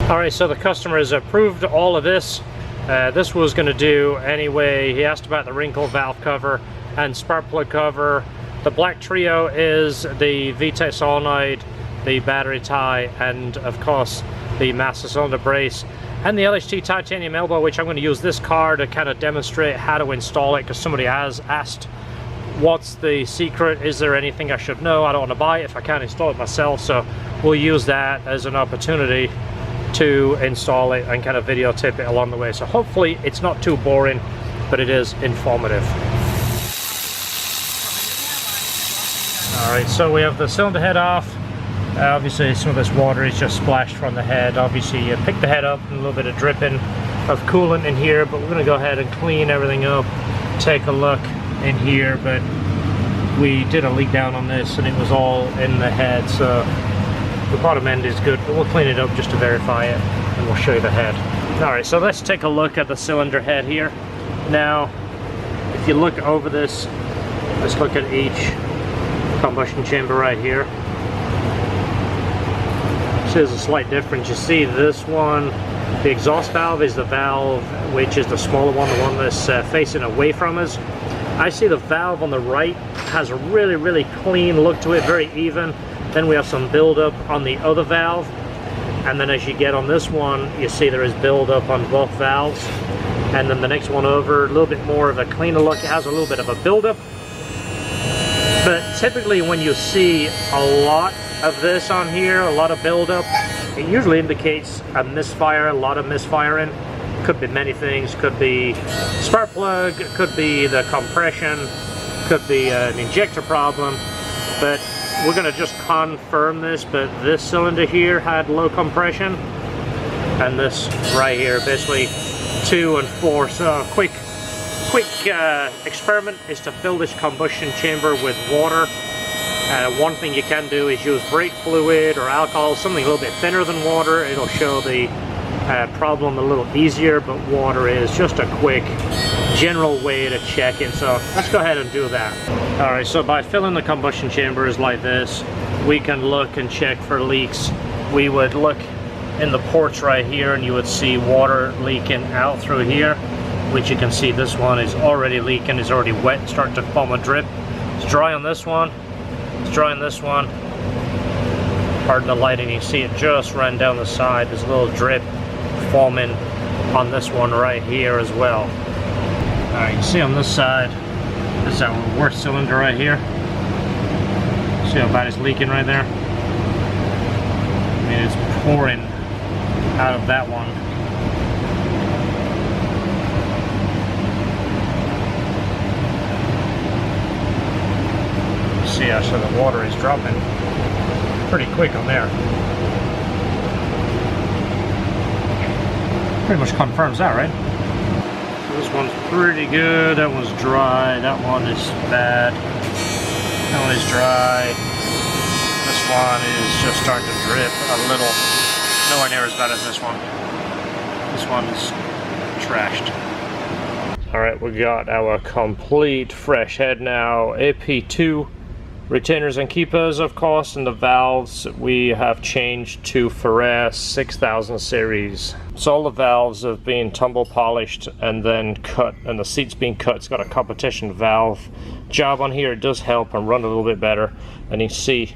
Alright, so the customer has approved all of this. This was going to do anyway. He asked about the wrinkle valve cover and spark plug cover. The black trio is the VTEC solenoid, the battery tie, and of course the master cylinder brace, and the LHT titanium elbow, which I'm going to use this car to kind of demonstrate how to install it, because somebody has asked what's the secret, is there anything I should know? I don't want to buy it if I can't install it myself, so we'll use that as an opportunity to install it and kind of videotape it along the way. So hopefully it's not too boring, but it is informative. Alright, so we have the cylinder head off. Obviously some of this water is just splashed from the head. Obviously you pick the head up and a little bit of dripping of coolant in here, but we're going to go ahead and clean everything up, take a look in here. But we did a leak down on this and it was all in the head, so the bottom end is good, but we'll clean it up just to verify it and we'll show you the head. Alright, so let's take a look at the cylinder head here. Now if you look over this, let's look at each combustion chamber right here. So there's a slight difference. You see this one, the exhaust valve is the valve which is the smaller one, the one that's facing away from us. I see the valve on the right has a really clean look to it, very even. Then we have some buildup on the other valve, and then as you get on this one, you see there is buildup on both valves. And then the next one over, a little bit more of a cleaner look. It has a little bit of a buildup. But typically when you see a lot of this on here, a lot of buildup, it usually indicates a misfire, a lot of misfiring. Could be many things. Could be spark plug, could be the compression, could be an injector problem. But we're going to just confirm this, but this cylinder here had low compression, and this right here, basically 2 and 4. So quick experiment is to fill this combustion chamber with water. One thing you can do is use brake fluid or alcohol, something a little bit thinner than water. It'll show the problem a little easier, but water is just a quick general way to check it. So let's go ahead and do that. Alright, so by filling the combustion chambers like this, we can look and check for leaks. We would look in the ports right here and you would see water leaking out through here, which you can see this one is already leaking, is already wet, starting to form a drip. It's dry on this one, it's dry on this one. Pardon the lighting, you see it just ran down the side. There's a little drip forming on this one right here as well. Alright, you see on this side, this is our worst cylinder right here. See how bad it's leaking right there? I mean, it's pouring out of that one. See how the water is dropping pretty quick on there. Pretty much confirms that, right? This one's pretty good, that one's dry, that one is bad, that one is dry, this one is just starting to drip a little, nowhere near as bad as this one. This one's trashed. Alright, we got our complete fresh head now, AP2 retainers and keepers of course, and the valves we have changed to Ferrer 6000 series. So all the valves have been tumble polished and then cut, and the seat's been cut. It's got a competition valve job on here. It does help and run a little bit better, and you can see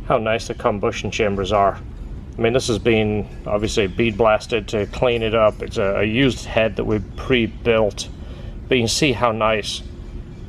how nice the combustion chambers are. I mean, this has been obviously bead blasted to clean it up. It's a used head that we pre-built, but you can see how nice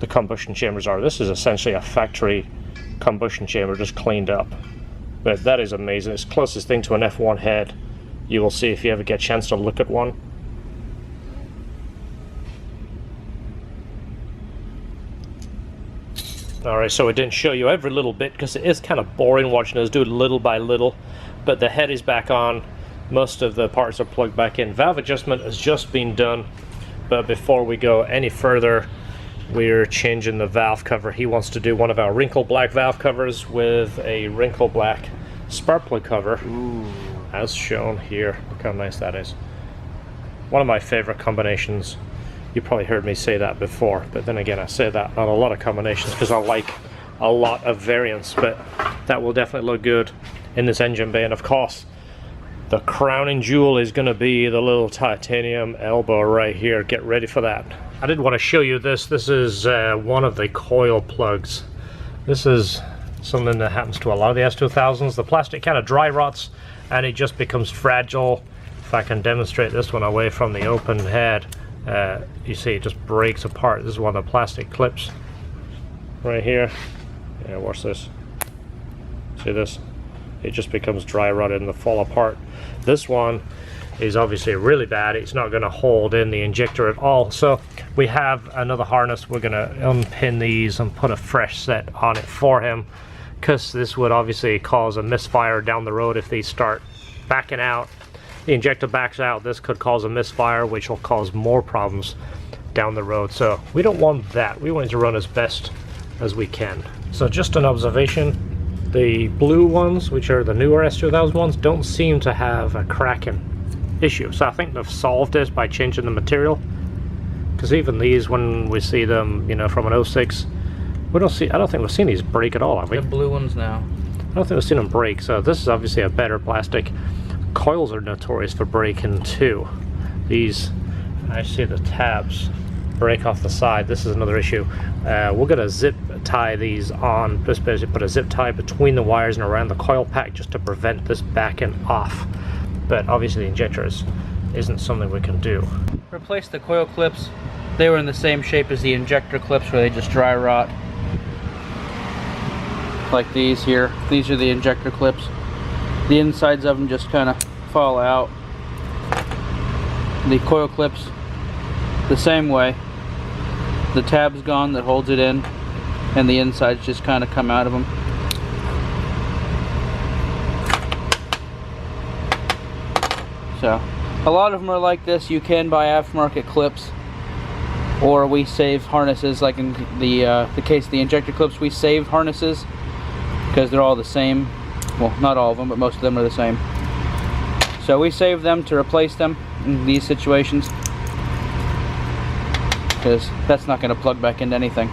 the combustion chambers are. This is essentially a factory combustion chamber just cleaned up, but that is amazing. It's the closest thing to an F1 head you will see if you ever get a chance to look at one. Alright, so I didn't show you every little bit because it is kind of boring watching us do it little by little, but the head is back on, most of the parts are plugged back in. Valve adjustment has just been done, but before we go any further, we're changing the valve cover. He wants to do one of our wrinkle black valve covers with a wrinkle black spark plug cover. Ooh. As shown here. Look how nice that is. One of my favorite combinations. You probably heard me say that before, but then again I say that on a lot of combinations because I like a lot of variants, but that will definitely look good in this engine bay. And of course The crowning jewel is going to be the little titanium elbow right here. Get ready for that. I did want to show you this. This is one of the coil plugs. This is something that happens to a lot of the S2000s. The plastic kind of dry rots and it just becomes fragile. If I can demonstrate this one away from the open head, you see it just breaks apart. This is one of the plastic clips right here. Yeah, watch this. See this? It just becomes dry rotted and they fall apart. This one is obviously really bad. It's not going to hold in the injector at all. So we have another harness. We're going to unpin these and put a fresh set on it for him, because this would obviously cause a misfire down the road if these start backing out. The injector backs out, this could cause a misfire, which will cause more problems down the road. So we don't want that. We want it to run as best as we can. So just an observation, the blue ones, which are the newer S2000 ones, don't seem to have a cracking issue. So I think they've solved this by changing the material, because even these, when we see them, you know, from an 06, we don't see, I don't think we've seen these break at all, have we? The blue ones now. I don't think we've seen them break. So this is obviously a better plastic. Coils are notorious for breaking too. These, I see the tabs break off the side. This is another issue. We're gonna zip tie these on. Just basically put a zip tie between the wires and around the coil pack just to prevent this backing off. But obviously the injectors isn't something we can do. Replace the coil clips. They were in the same shape as the injector clips, where they just dry rot. Like these here. These are the injector clips. The insides of them just kind of fall out. The coil clips, the same way. The tab's gone that holds it in, and the insides just kind of come out of them. So a lot of them are like this. You can buy aftermarket clips, or we save harnesses. Like in the case of the injector clips, we saved harnesses because they're all the same. Well, not all of them, but most of them are the same. So we save them to replace them in these situations, because that's not going to plug back into anything.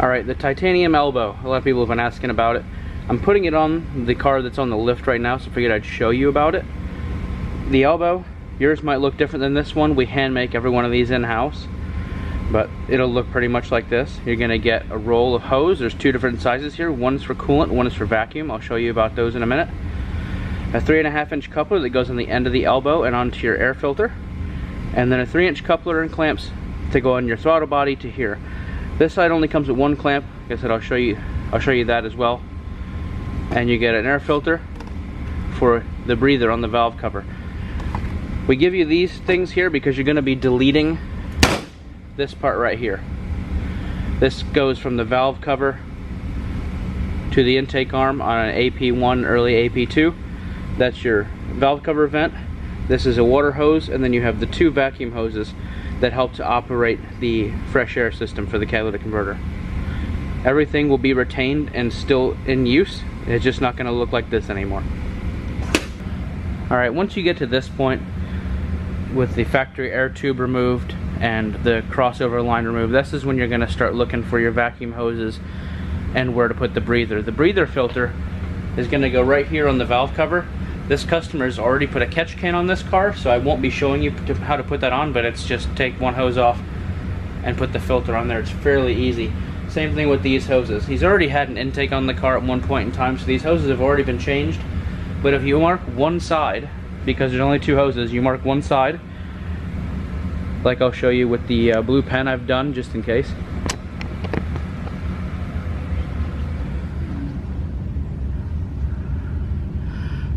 Alright, the titanium elbow. A lot of people have been asking about it. I'm putting it on the car that's on the lift right now, so I figured I'd show you about it. The elbow, yours might look different than this one. We hand make every one of these in-house, but it'll look pretty much like this. You're going to get a roll of hose. There's two different sizes here. One is for coolant, one is for vacuum. I'll show you about those in a minute. A 3.5-inch coupler that goes on the end of the elbow and onto your air filter, and then a 3-inch coupler and clamps to go on your throttle body to here. This side only comes with one clamp. Like I said, I'll show you that as well. And you get an air filter for the breather on the valve cover. We give you these things here because you're going to be deleting this part right here. This goes from the valve cover to the intake arm on an AP1, early AP2. That's your valve cover vent. This is a water hose, and then you have the two vacuum hoses that help to operate the fresh air system for the catalytic converter. Everything will be retained and still in use. It's just not going to look like this anymore. Alright, once you get to this point, with the factory air tube removed and the crossover line removed, this is when you're going to start looking for your vacuum hoses and where to put the breather. The breather filter is going to go right here on the valve cover. This customer's already put a catch can on this car, so I won't be showing you how to put that on, but it's just take one hose off and put the filter on there. It's fairly easy. Same thing with these hoses. He's already had an intake on the car at one point in time, so these hoses have already been changed. But if you mark one side, because there's only two hoses, you mark one side, like I'll show you with the blue pen I've done just in case.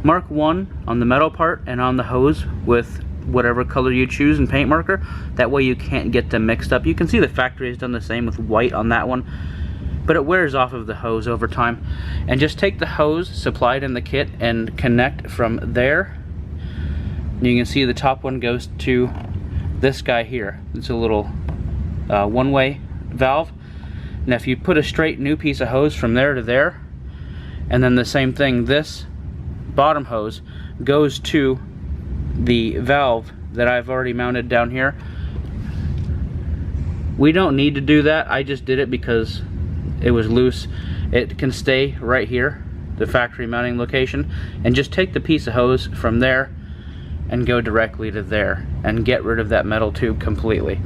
Mark one on the metal part and on the hose with whatever color you choose in paint marker. That way you can't get them mixed up. You can see the factory has done the same with white on that one, but it wears off of the hose over time. And just take the hose supplied in the kit and connect from there. You can see the top one goes to this guy here. It's a little one-way valve. Now if you put a straight new piece of hose from there to there, and then the same thing, this bottom hose goes to the valve that I've already mounted down here. We don't need to do that. I just did it because it was loose. It can stay right here, the factory mounting location, and just take the piece of hose from there and go directly to there and get rid of that metal tube completely.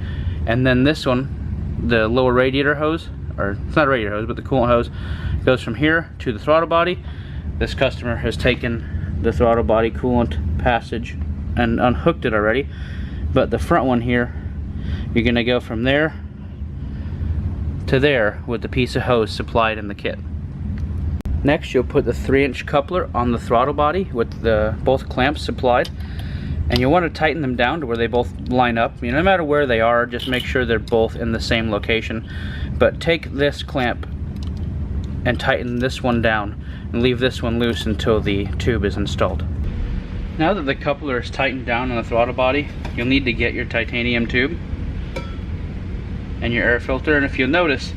And then this one, the lower radiator hose, or it's not a radiator hose, but the coolant hose, goes from here to the throttle body. This customer has taken the throttle body coolant passage and unhooked it already, but the front one here, you're going to go from there to there with the piece of hose supplied in the kit. Next, you'll put the 3-inch coupler on the throttle body with the both clamps supplied, and you'll want to tighten them down to where they both line up. You know, no matter where they are, just make sure they're both in the same location. But take this clamp and tighten this one down and leave this one loose until the tube is installed. Now that the coupler is tightened down on the throttle body, you'll need to get your titanium tube and your air filter, and if you'll notice,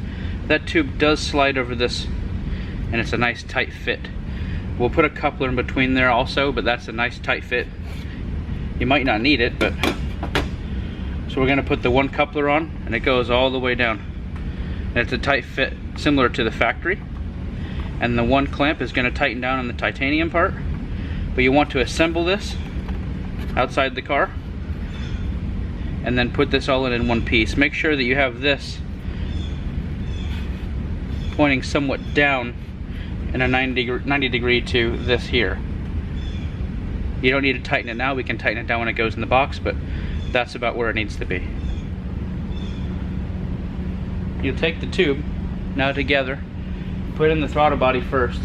that tube does slide over this, and it's a nice tight fit. We'll put a coupler in between there also, but that's a nice tight fit. You might not need it, but so we're going to put the one coupler on, and it goes all the way down, and it's a tight fit similar to the factory. And the one clamp is going to tighten down on the titanium part, but you want to assemble this outside the car and then put this all in one piece. Make sure that you have this pointing somewhat down in a 90 degree to this here. You don't need to tighten it now, we can tighten it down when it goes in the box, but that's about where it needs to be. You'll take the tube now together, put in the throttle body first.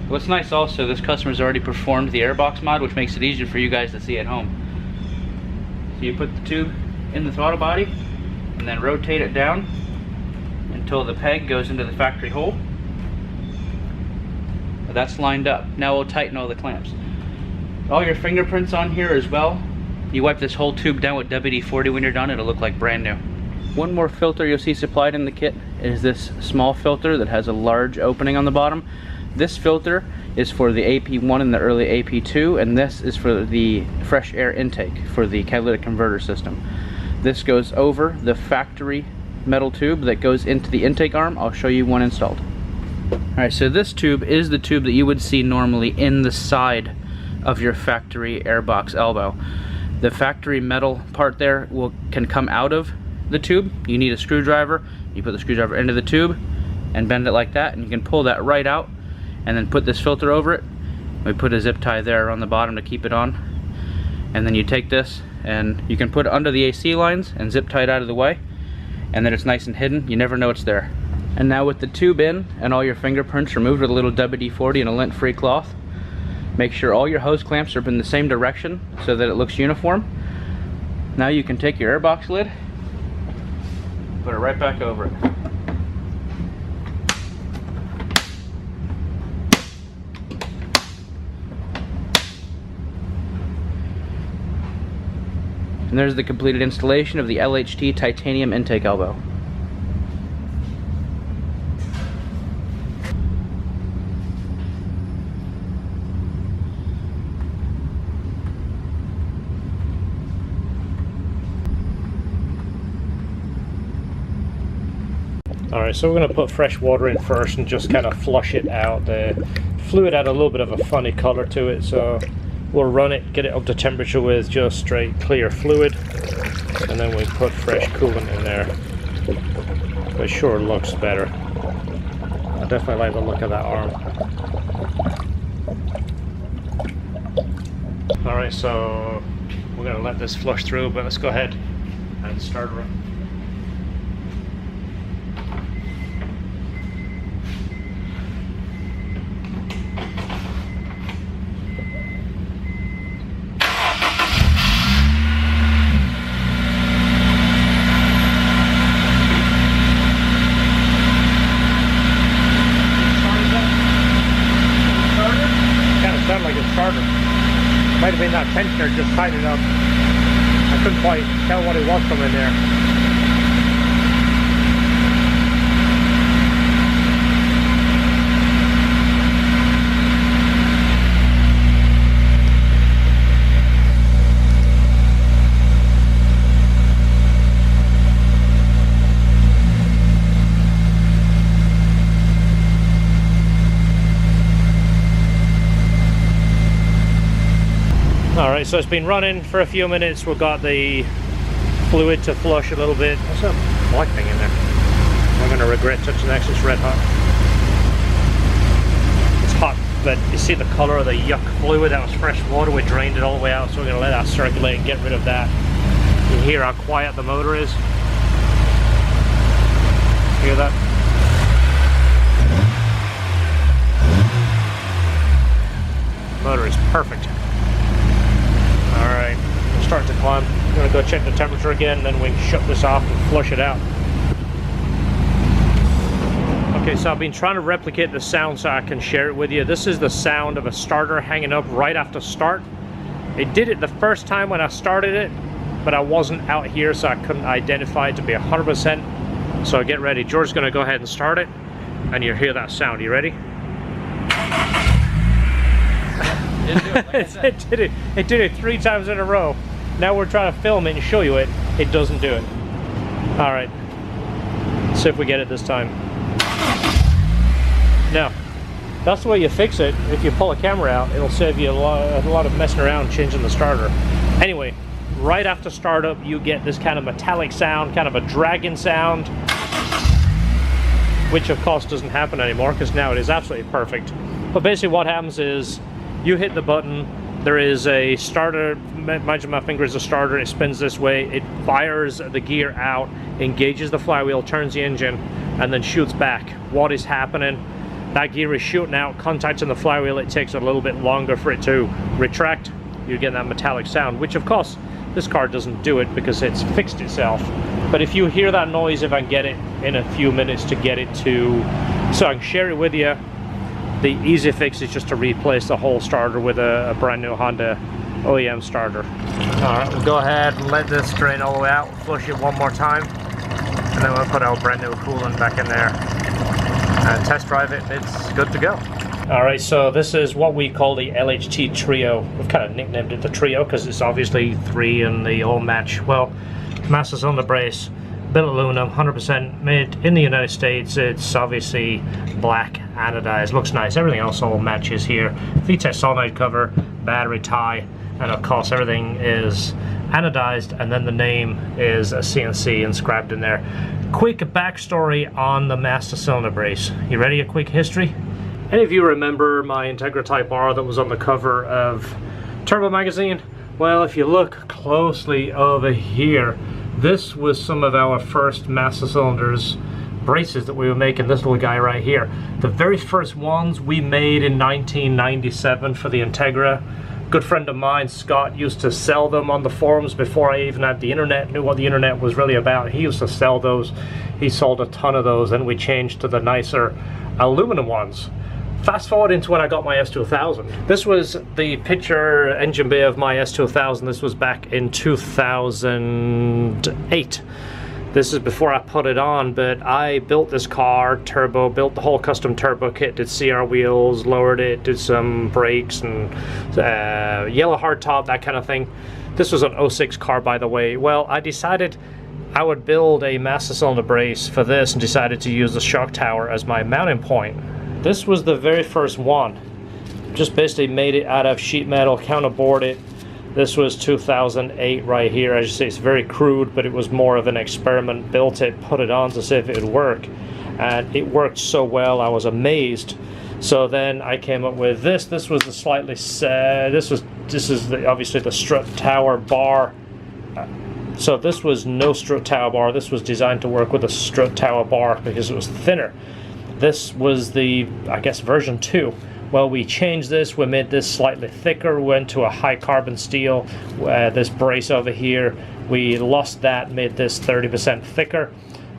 What's nice also, this customer's already performed the airbox mod, which makes it easier for you guys to see at home. So you put the tube in the throttle body and then rotate it down until the peg goes into the factory hole. That's lined up. Now we'll tighten all the clamps. All your fingerprints on here as well. You wipe this whole tube down with WD-40 when you're done, it'll look like brand new. One more filter you'll see supplied in the kit is this small filter that has a large opening on the bottom. This filter is for the AP1 and the early AP2, and this is for the fresh air intake for the catalytic converter system. This goes over the factory metal tube that goes into the intake arm. I'll show you one installed. Alright, so this tube is the tube that you would see normally in the side of your factory airbox elbow. The factory metal part there can come out of the tube. You need a screwdriver. You put the screwdriver into the tube and bend it like that, and you can pull that right out and then put this filter over it. We put a zip tie there on the bottom to keep it on, and then you take this and you can put it under the AC lines and zip tie it out of the way, and then it's nice and hidden. You never know it's there. And now with the tube in and all your fingerprints removed with a little WD-40 and a lint-free cloth, make sure all your hose clamps are in the same direction so that it looks uniform. Now you can take your airbox lid, put it right back over it. And there's the completed installation of the LHT titanium intake elbow. Alright, so we're going to put fresh water in first and just kind of flush it out. The fluid had a little bit of a funny color to it, so we'll run it, get it up to temperature with just straight clear fluid, and then we put fresh coolant in there. It sure looks better. I definitely like the look of that arm. Alright, so we're going to let this flush through, but let's go ahead and start it. Might have been that tensioner just tightened up. I couldn't quite tell what it was from in there. Alright, so it's been running for a few minutes. We've got the fluid to flush a little bit. What's that black thing in there? I'm going to regret touching that 'cause it's red hot. It's hot, but you see the colour of the yuck fluid? That was fresh water. We drained it all the way out, so we're going to let that circulate and get rid of that. You hear how quiet the motor is? Hear that? Motor is perfect. Alright, we're starting to climb. I'm going to go check the temperature again, then we can shut this off and flush it out. Okay, so I've been trying to replicate the sound so I can share it with you. This is the sound of a starter hanging up right after start. It did it the first time when I started it, but I wasn't out here, so I couldn't identify it to be 100%. So get ready. George's going to go ahead and start it, and you'll hear that sound. You ready? It did it 3 times in a row. Now we're trying to film it and show you it. It doesn't do it. Alright. See if we get it this time. Now, that's the way you fix it. If you pull a camera out, it'll save you a lot of messing around changing the starter. Anyway, right after startup, you get this kind of metallic sound, kind of a dragging sound, which of course doesn't happen anymore because now it is absolutely perfect. But basically what happens is you hit the button, there is a starter, imagine my finger is a starter, it spins this way, it fires the gear out, engages the flywheel, turns the engine, and then shoots back. What is happening? That gear is shooting out, contacting the flywheel, it takes a little bit longer for it to retract. You get that metallic sound, which of course this car doesn't do it because it's fixed itself. But if you hear that noise, if I get it in a few minutes to get it to, so I can share it with you, the easy fix is just to replace the whole starter with a brand new Honda OEM starter. Alright, we'll go ahead and let this drain all the way out, flush it one more time, and then we'll put our brand new coolant back in there and test drive it. It's good to go. Alright, so this is what we call the LHT Trio. We've kind of nicknamed it the Trio because it's obviously 3 and they all match. Well, master cylinder brace, built aluminum, 100% made in the United States. It's obviously black, anodized, looks nice. Everything else all matches here. VTEC solenoid cover, battery tie, and of course everything is anodized, and then the name is a CNC inscribed in there. Quick backstory on the master cylinder brace. You ready? A quick history? Any of you remember my Integra Type R that was on the cover of Turbo magazine? Well, if you look closely over here, this was some of our first master cylinders braces that we were making. This little guy right here. The very first ones we made in 1997 for the Integra. Good friend of mine, Scott, used to sell them on the forums before I even had the internet, knew what the internet was really about. He used to sell those. He sold a ton of those, and we changed to the nicer aluminum ones. Fast forward into when I got my S2000. This was the picture engine bay of my S2000. This was back in 2008. This is before I put it on, but I built this car, turbo, built the whole custom turbo kit, did CR wheels, lowered it, did some brakes and yellow hardtop, that kind of thing. This was an 06 car, by the way. Well, I decided I would build a master cylinder brace for this and decided to use the shock tower as my mounting point. This was the very first one. Just basically made it out of sheet metal, counterbored it. This was 2008 right here. As you see, it's very crude, but it was more of an experiment. Built it, put it on to see if it would work, and it worked so well I was amazed. So then I came up with this. This was a slightly this is obviously the strut tower bar. So this was no strut tower bar. This was designed to work with a strut tower bar because it was thinner. This was the, I guess, version 2. Well, we changed this, we made this slightly thicker, went to a high carbon steel, this brace over here, we lost that, made this 30% thicker.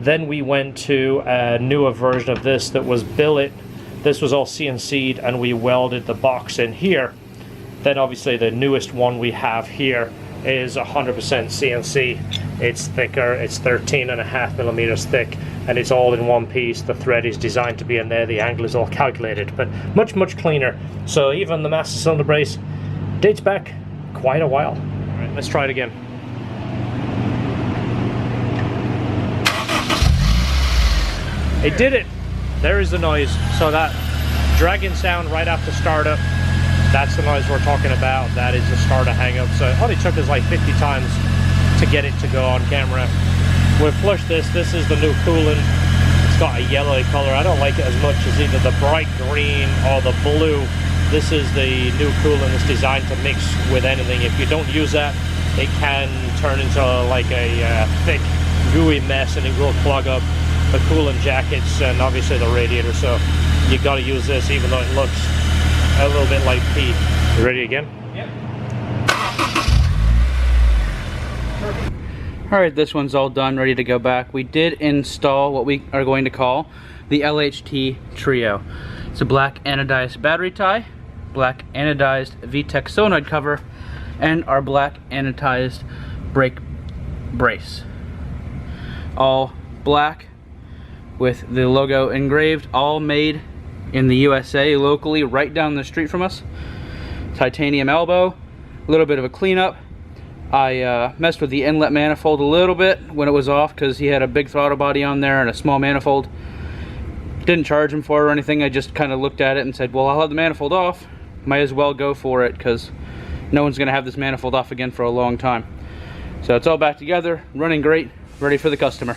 Then we went to a newer version of this that was billet. This was all CNC'd, and we welded the box in here. Then obviously the newest one we have here is 100% CNC. It's thicker, it's 13.5 millimeters thick, and it's all in one piece. The thread is designed to be in there, the angle is all calculated, but much, much cleaner. So even the master cylinder brace dates back quite a while. All right, let's try it again. It did it. There is the noise. So that dragging sound right after startup, That's the noise we're talking about. That is the starter hang-up. So it only took us like 50 times to get it to go on camera. We've flushed this. This is the new coolant. It's got a yellow color. I don't like it as much as either the bright green or the blue. This is the new coolant. It's designed to mix with anything. If you don't use that, it can turn into like a thick, gooey mess, and it will clog up the coolant jackets and obviously the radiator. So you got to use this, even though it looks a little bit like pee. You ready again? Yep. Alright, this one's all done, ready to go back. We did install what we are going to call the LHT Trio. It's a black anodized battery tie, black anodized VTEC solenoid cover, and our black anodized brake brace. All black with the logo engraved, all made in the USA, locally, right down the street from us. Titanium elbow, a little bit of a cleanup. I messed with the inlet manifold a little bit when it was off because he had a big throttle body on there and a small manifold. Didn't charge him for it or anything. I just kind of looked at it and said, well, I'll have the manifold off. Might as well go for it because no one's going to have this manifold off again for a long time. So it's all back together, running great, ready for the customer.